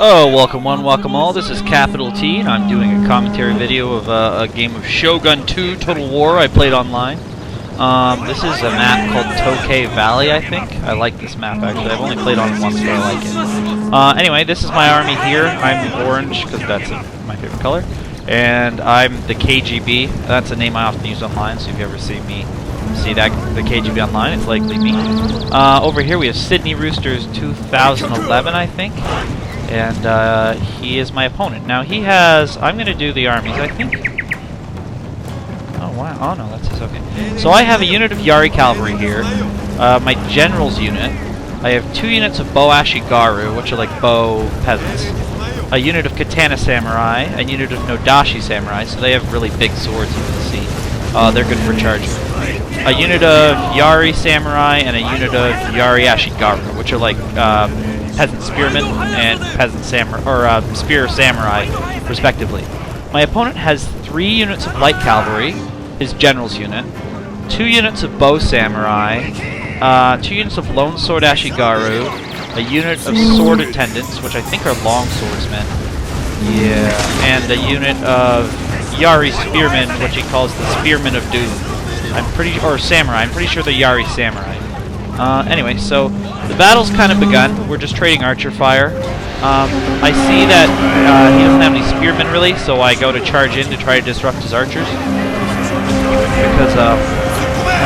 Oh, welcome one, welcome all. This is CapitolTee, and I'm doing a commentary video of a game of Shogun 2 Total War I played online. This is a map called Tokay Valley, I think. I like this map, actually. I've only played on it once, but I like it. Anyway, this is my army here. I'm orange, because that's my favorite color. And I'm the KGB. That's a name I often use online, so if you ever see that, the KGB online, it's likely me. Over here we have Sydney Roosters 2011, I think. And he is my opponent. Now he has... I'm going to do the armies, I think. Oh, wow. Oh, no, that's just okay. So I have a unit of Yari Cavalry here. My general's unit. I have 2 units of Bow Ashigaru, which are like bow peasants. A unit of Katana Samurai. A unit of Nodashi Samurai. So they have really big swords, you can see. They're good for charging. A unit of Yari Samurai and a unit of Yari Ashigaru, which are like... peasant spearmen and peasant samurai, or spear samurai, respectively. My opponent has 3 units of light cavalry, his general's unit, 2 units of bow samurai, 2 units of lone sword ashigaru, a unit of sword attendants, which I think are long swordsmen, and a unit of Yari spearmen, which he calls the Spearmen of Doom. Or samurai. I'm pretty sure they're Yari samurai. Anyway, so the battle's kind of begun. We're just trading archer fire. I see that he doesn't have any spearmen really, so I go to charge in to try to disrupt his archers. Because I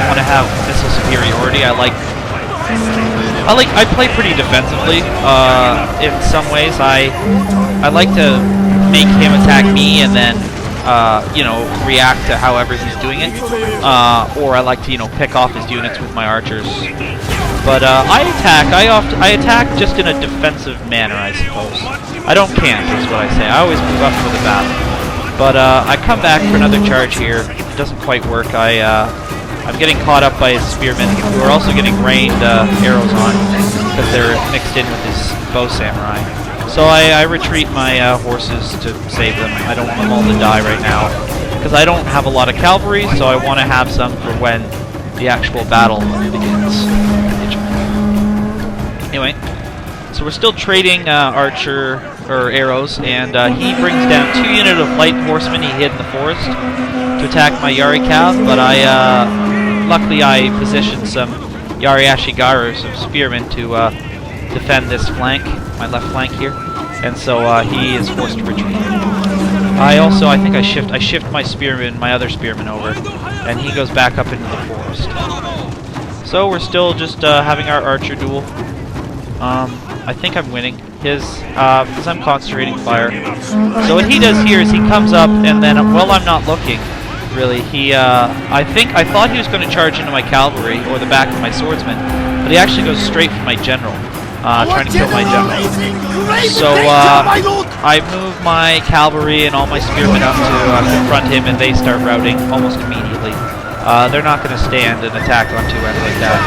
want to have missile superiority. I play pretty defensively. In some ways, I like to make him attack me and then react to however he's doing it. Or I like to, pick off his units with my archers. But I attack just in a defensive manner, I suppose. I don't camp, is what I say. I always move up for the battle. But I come back for another charge here. It doesn't quite work. I'm getting caught up by his spearmen, who are also getting rained arrows on, because they're mixed in with his bow samurai. So I retreat my horses to save them. I don't want them all to die right now, because I don't have a lot of cavalry, so I want to have some for when the actual battle begins. Anyway, so we're still trading arrows, and he brings down 2 units of light horsemen he hid in the forest to attack my Yari Cav, but luckily I positioned some Yari Ashigaru, some spearmen, to defend this flank, my left flank here, and so he is forced to retreat. I think I shift my other spearman over, and he goes back up into the forest. So we're still just having our archer duel. I think I'm winning because I'm concentrating fire. So what he does here is he comes up, and then while I'm not looking, really, I thought he was going to charge into my cavalry or the back of my swordsman, but he actually goes straight for my general, trying to kill my general. So I move my cavalry and all my spearmen up to confront him, and they start routing almost immediately. They're not going to stand and attack on 2 ends like that.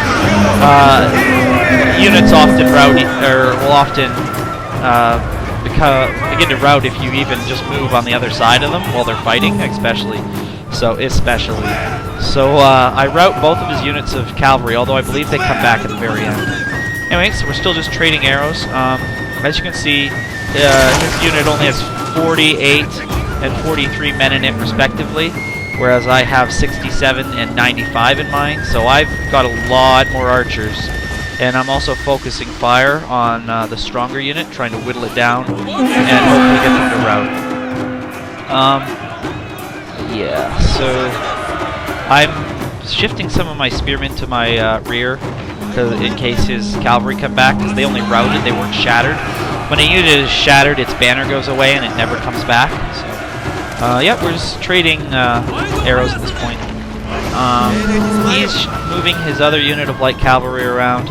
Units often will often begin to rout if you even just move on the other side of them while they're fighting, especially. So I rout both of his units of cavalry, although I believe they come back at the very end. Anyway, so we're still just trading arrows. As you can see, his unit only has 48 and 43 men in it, respectively, whereas I have 67 and 95 in mine, so I've got a lot more archers. And I'm also focusing fire on the stronger unit, trying to whittle it down, and hopefully get them to rout. So I'm shifting some of my spearmen to my rear, in case his cavalry come back, because they only routed, they weren't shattered. When a unit is shattered, its banner goes away and it never comes back. So, we're just trading arrows at this point. He's moving his other unit of light cavalry around,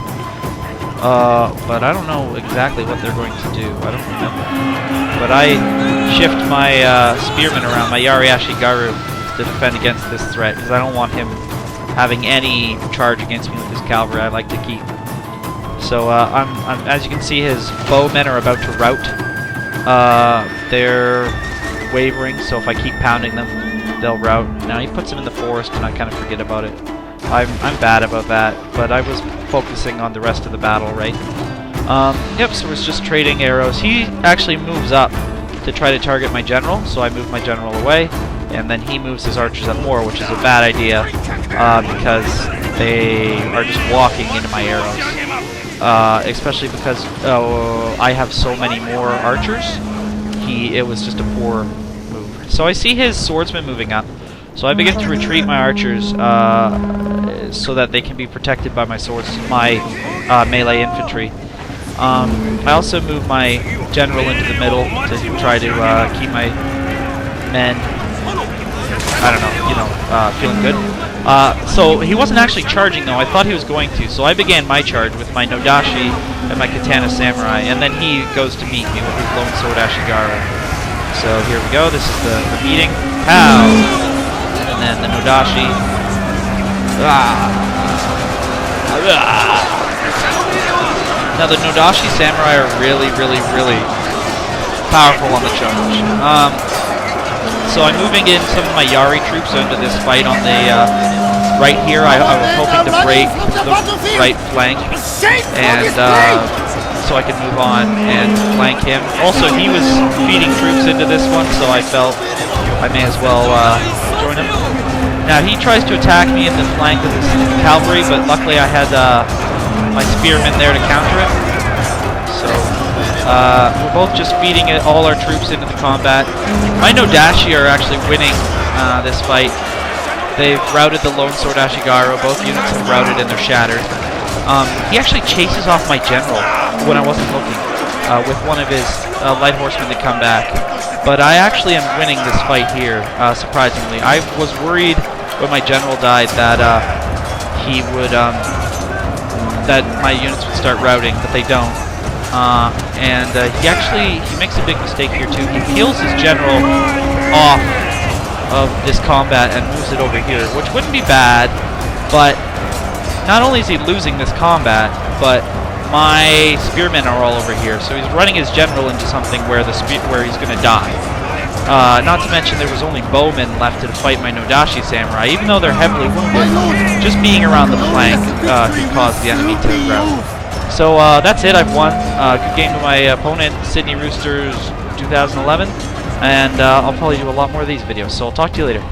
but I don't know exactly what they're going to do. I don't remember. But I shift my spearmen around, my Yari Ashigaru, to defend against this threat, because I don't want him having any charge against me with his cavalry. I like to keep. So as you can see, his bowmen are about to rout. They're wavering, so if I keep pounding them, they'll rout. Now he puts them in the forest, and I kind of forget about it. I'm bad about that, but I was focusing on the rest of the battle, right? Yep, so it's just trading arrows. He actually moves up to try to target my general, so I move my general away, and then he moves his archers up more, which is a bad idea because they are just walking into my arrows. Especially because I have so many more archers. It was just a poor move. So I see his swordsman moving up. So I begin to retreat my archers so that they can be protected by my swords, my melee infantry. I also move my general into the middle to try to keep my men, I don't know, feeling good. So he wasn't actually charging though. I thought he was going to. So I began my charge with my Nodashi and my Katana Samurai, and then he goes to meet me with his Lone Sword Ashigara. So here we go. This is the meeting. Pow! And then the Nodashi. Now the Nodashi Samurai are really, really, really powerful on the charge. So I'm moving in some of my Yari troops into this fight on the right here. I was hoping to break the right flank, and so I could move on and flank him. Also, he was feeding troops into this one, so I felt I may as well join him. Now he tries to attack me in the flank with his cavalry, but luckily I had my spearmen there to counter it. So we're both just feeding all our troops into the combat. My Nodashi are actually winning this fight. They've routed the Lone Sword Ashigara. Both units have routed and they're shattered. He actually chases off my general when I wasn't looking with one of his light horsemen to come back. But I actually am winning this fight here, surprisingly. I was worried when my general died that he would that my units would start routing, but they don't. And he makes a big mistake here too. He peels his general off of this combat and moves it over here, which wouldn't be bad, but not only is he losing this combat, but my spearmen are all over here, so he's running his general into something where he's going to die. Not to mention there was only bowmen left to fight my Nodashi Samurai, even though they're heavily wounded. Just being around the flank could cause the enemy to rout. So that's it, I've won. Good game to my opponent, Sydney Roosters 2011, and I'll probably do a lot more of these videos, so I'll talk to you later.